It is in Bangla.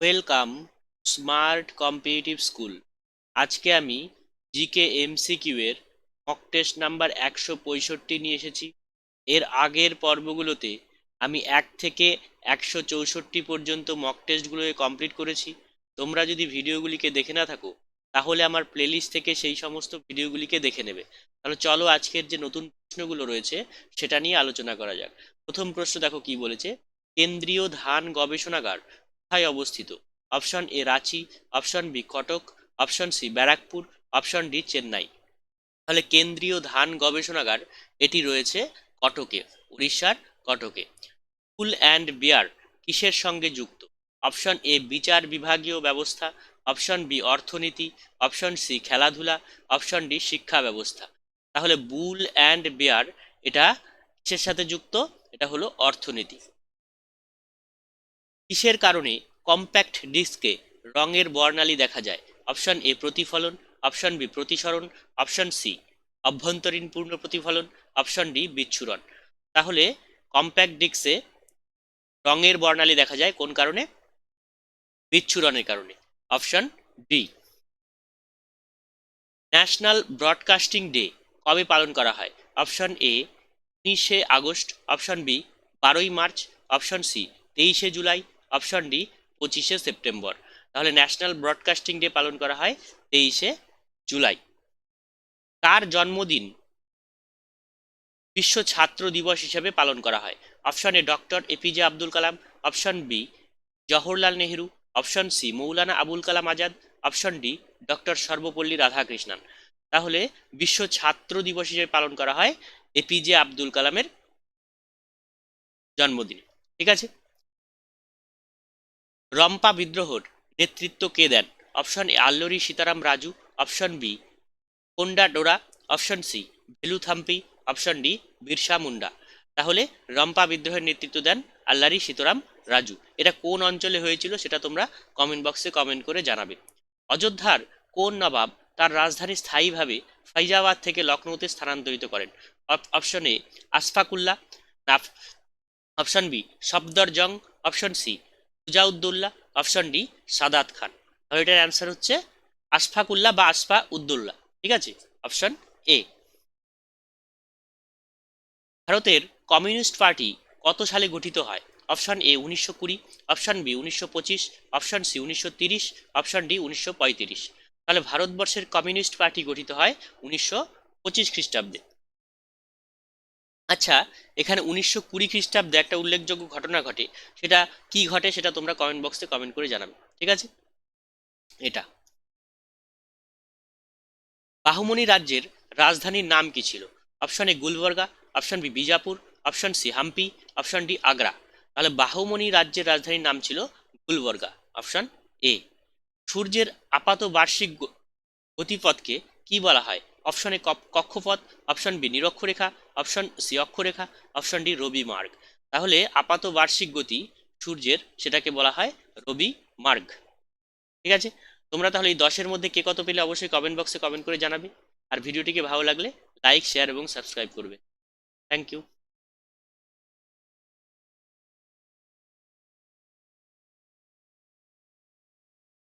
Welcome smart competitive school. আজকে আমি জিকে এমসিকিউ এর মক টেস্ট নাম্বার 165 নিয়ে এসেছি। এর আগের পর্বগুলোতে আমি 1 থেকে 164 পর্যন্ত মক টেস্টগুলোকে কমপ্লিট করেছি। তোমরা যদি ভিডিওগুলিকে দেখে না থাকো তাহলে আমার প্লেলিস্ট থেকে সেই সমস্ত ভিডিওগুলিকে দেখে নেবে। তাহলে চলো আজকের যে নতুন প্রশ্নগুলো রয়েছে সেটা নিয়ে আলোচনা করা যাক। প্রথম প্রশ্ন দেখো কি বলেছে। কেন্দ্রীয় ধান গবেষণাগার কোথায় অবস্থিত? Option A Ranchi, option B Cuttack, option C Barrackpore, option D Chennai. তাহলে কেন্দ্রীয় ধান গবেষণাগার এটি রয়েছে কটকে, উড়িষ্যার কটকে। স্কুল অ্যান্ড বিয়ার কিসের সঙ্গে যুক্ত? অপশন এ বিচার বিভাগীয় ব্যবস্থা, অপশন বি অর্থনীতি, অপশন সি খেলাধুলা, অপশন ডি শিক্ষা ব্যবস্থা। তাহলে বুল অ্যান্ড বিয়ার এটা কিসের সাথে যুক্ত? এটা হলো অর্থনীতি। কিসের কারণে কম্প্যাক্ট ডিস্কে রঙের বর্ণালী দেখা যায়? অপশন এ প্রতিফলন, অপশন বি প্রতিসরণ, অপশন সি অভ্যন্তরীণ পূর্ণ প্রতিফলন, অপশন ডি বিচ্ছুরণ। তাহলে কম্প্যাক্ট ডিস্কে রঙের বর্ণালী দেখা যায় কোন কারণে? বিচ্ছুরণের কারণে। Option D. National broadcasting day কবে পালন করা হয়? Option A 19 August, option B 12ই March, option C 23 July, option D 25 September. তাহলে ন্যাশনাল ব্রডকাস্টিং ডে পালন করা হয় 23 জুলাই। কার জন্মদিন বিশ্ব ছাত্র দিবস হিসেবে পালন করা হয়? Option A doctor APJ Abdul Kalam, option B Jawaharlal Nehru, option C Maulana Abul Kalam Azad, option D doctor Sarvepalli Radhakrishnan. তাহলে বিশ্ব ছাত্র দিবস হিসেবে পালন করা হয় এপিজে আব্দুল কালামের জন্মদিন। ঠিক আছে। রম্পা বিদ্রোহর নেতৃত্ব কে দেন? Option A আল্লরি Sitaram Raju, option B Konda ডোরা, option C ভেলুথাম্পি, option D Birsa Munda. তাহলে রম্পা বিদ্রোহের নেতৃত্ব দেন আল্লারি সীতারাম রাজু। এটা কোন অঞ্চলে হয়েছিল সেটা তোমরা কমেন্ট বক্সে কমেন্ট করে জানাবে। অযোধ্যার কোন নবাব তার রাজধানী স্থায়ীভাবে ফাইজাবাদ থেকে লখনৌতে স্থানান্তরিত করেন? Option A Ashfaqullah, option B Safdarjung, option C Shujauddaula, option D Saadat Khan. তাহলে এটার অ্যান্সার হচ্ছে আশফাকুল্লাহ বা আশফা উদ্দৌলা। ঠিক আছে, অপশন এ। ভারতের কমিউনিস্ট পার্টি কত সালে গঠিত হয়? Option A 1920, option B 1925, option C 1930, option D 1935। তাহলে ভারতবর্ষের কমিউনিস্ট পার্টি গঠিত হয় 1925 খ্রিস্টাব্দে। আচ্ছা, এখানে 1920 খ্রিস্টাব্দে একটা উল্লেখযোগ্য ঘটনা ঘটে, সেটা কি ঘটে সেটা তোমরা কমেন্ট বক্সে কমেন্ট করে জানাবে। ঠিক আছে। এটা বাহুমনি রাজ্যের রাজধানীর নাম কি ছিল? Option A Gulbarga, option B Bijapur, option C Hampi, option D Agra. তাহলে বাহুমনি রাজ্যের রাজধানীর নাম ছিল গুলবর্গা, অপশন এ। সূর্যের আপাত বার্ষিক গতিপথকে কি বলা হয়? অপশন এ কক্ষপথ, অপশন বি নিরক্ষরেখা, অপশন সি অক্ষরেখা, অপশন ডি রবি মার্গ। তাহলে আপাত বার্ষিক গতি সূর্যের সেটাকে বলা হয় রবি মার্গ। ঠিক আছে। তোমরা তাহলে এই 10-এর মধ্যে কে কত পেলে অবশ্যই কমেন্ট বক্সে কমেন্ট করে জানাবে। আর ভিডিওটিকে ভালো লাগলে লাইক, শেয়ার এবং সাবস্ক্রাইব করবে। Thank you.